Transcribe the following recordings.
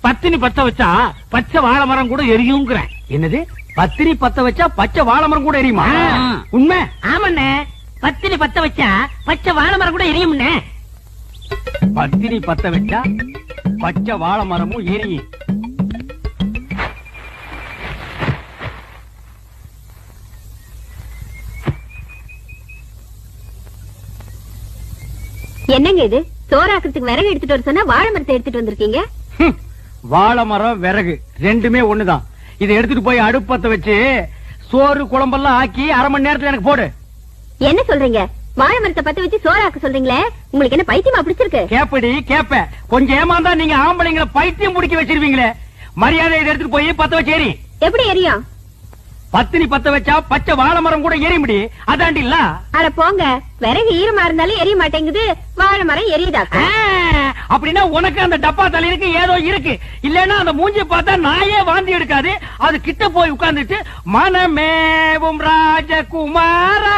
பத்தினி பத்த வச்சா பச்சை வாழை மரம் கூட எரியுங்கிறேன். என்னது பத்தினி பத்த வச்சா பச்சை வாழை மரம் கூட எரியுமா? உண்மை? ஆமாண்ணே, பத்தினி பத்த வச்சா பச்சை வாழை மரம் கூட எரியும்ண்ணே. பத்தினி பத்த வச்சா பச்சை வாழை மரமும் எரியும். என்னங்க இது? சோறாக்குறதுக்கு விறகு எடுத்துட்டு வர சொன்னா வாழை மரத்தை எடுத்துட்டு வந்திருக்கீங்க. வாழை மரம் விறகு ரெண்டுமே ஒண்ணுதான். இதை எடுத்துட்டு போய் அடுப்பத்த வச்சு சோறு குழம்பெல்லாம் ஆக்கி 1/2 மணி நேரத்துல எனக்கு போடு. என்ன சொல்றீங்க? வாழை மரத்தை பத்த வச்சு சோறாக்க சொல்றீங்களே, உங்களுக்கு என்ன பைத்தியமா பிடிச்சிருக்கு? கேப்படி கேப்ப, கொஞ்சம் ஏமாந்தா நீங்க ஆம்பளைங்களை பைத்தியம் பிடிக்க வச்சிருவீங்களே. மரியாதை இதை எடுத்துட்டு போய் பத்த வச்சு எரி. எப்படி எரியும்? பத்தினி பத்த வச்சா பச்சை வாழை மரம் கூட எரிய முடியும். அதாண்டி இல்ல. அட போங்க, விறகு ஈரமா இருந்தாலும் எரிய மாட்டேங்குது, வாழை மரம் எரியுதா? அப்படின்னா உனக்கு அந்த டப்பா தலையிருக்கு ஏதோ இருக்கு. இல்லன்னா அந்த மூஞ்சி பார்த்தா நாயே வாந்தி எடுக்காது. அது கிட்ட போய் உட்கார்ந்துட்டு மனமேவும் ராஜகுமாரா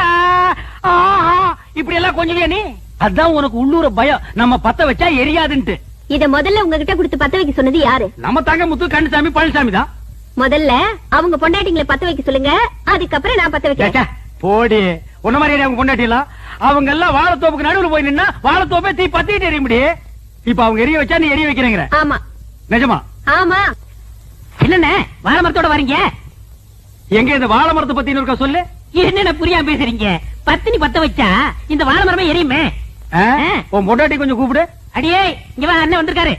இப்படி எல்லாம் கொஞ்சம் நீ. அதான் உனக்கு உள்ளூர பயம், நம்ம பத்த வச்சா எரியாதுன்ட்டு. இத முதல்ல உங்ககிட்ட கொடுத்து பத்த வைக்க சொன்னது யாரு? நம்ம தாங்க முத்து கண்ணுசாமி பழனிசாமி தான். முதல்ல அவங்க பொண்டாட்டிங்களை பத்த வைக்க சொல்லுங்க, அதுக்கப்புறம் நான் பத்த வைக்கிறேன். போடி, உன்ன மாதிரி அவங்க பொண்டாட்டிலாம் அவங்க எல்லாம் வாழைத்தோப்புக்கு நடுவுல போய் நின்னா வாழைத்தோப்பே தீ பத்திட்டு எரிய முடியும். இப்ப அவங்க எரிய வச்சா நீ எரிய வைக்கிறேங்கிற? ஆமா. நிஜமா? ஆமா. என்னண்ணே வாழை மரத்தோட வரீங்க? எங்க இந்த வாழை மரத்தை பத்தி இருக்க சொல்லு. என்ன புரியாம பேசுறீங்க? பத்தினி பத்த வச்சா இந்த வாழை மரமே எரியுமே. உன் பொண்டாட்டி கொஞ்சம் கூப்பிடு. அடியே இங்க வா, அண்ணன் வந்திருக்காரு.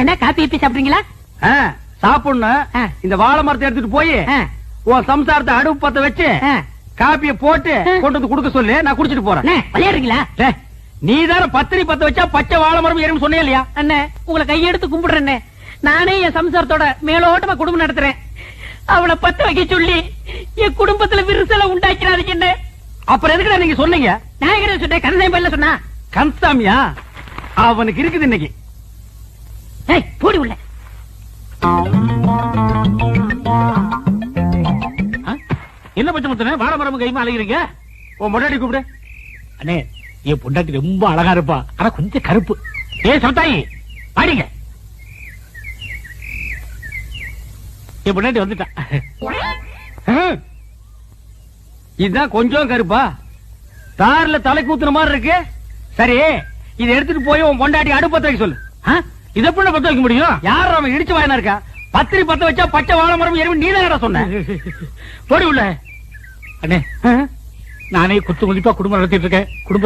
என்ன காப்பி இப்பி சாப்பிடுறீங்களா? சாப்பிடணும். இந்த வாழை மரத்தை எடுத்துட்டு போய் உன் சம்சாரத்தை அடுப்பு பத்த வச்சு காப்பிய போட்டு கொண்டு வந்து குடுக்க சொல்லு, நான் குடிச்சிட்டு போறேன். விளையாடுறீங்களா? நீ தானே பத்தினி பத்த வச்சா பச்சை வாழை மரம் எறும் சொன்னே இல்லையா? அண்ணே உங்களை கையெடுத்து கும்பிடுறேன். நானே என் சம்சாரத்தோட மேலோட்டமா குடும்பம் நடத்துறேன். அவளை பத்த வைக்க சொல்லி என் குடும்பத்துல விரிசலை உண்டாக்கிறாதீங்க. என்ன அப்புறம் எதுக்குடா நீங்க சொன்னீங்க? நான் எங்க சொன்னேன்? கந்தசாமி பையல சொன்னா. கந்தசாமியா? அவனுக்கு இருக்குது இன்னைக்கு. போடி உள்ள. என்ன பச்சை முத்தனே வாழை மரம் கைமா அழைக்கிறீங்க? உன் பொண்டாட்டி கூப்பிடு. அண்ணே என் பொண்டாட்டி ரொம்ப அழகா இருப்பா, ஆனா கொஞ்சம் கருப்பு. சமத்தாயி பாடிங்க. என் பொண்டாட்டி வந்துட்டா. இதுதான் கொஞ்சம் கருப்பா, தார்ல தலை கூத்துன மாதிரி இருக்கு. சரி, இதை எடுத்துட்டு போய் உன் பொண்டாட்டி அடுப்பத்த வைக்க சொல்லு. இதை எப்படி பத்த வைக்க முடியும்? யார் அவன் இடிச்சு வாயனா இருக்கா? பத்திரி பத்த வச்சா பச்சை வாழை மரம் எறும்பு நீ தான் சொன்ன. போடி உள்ள. அண்ணே நானே குத்து மதிப்பா குடும்பம் நடத்திட்டு இருக்கேன். குடும்ப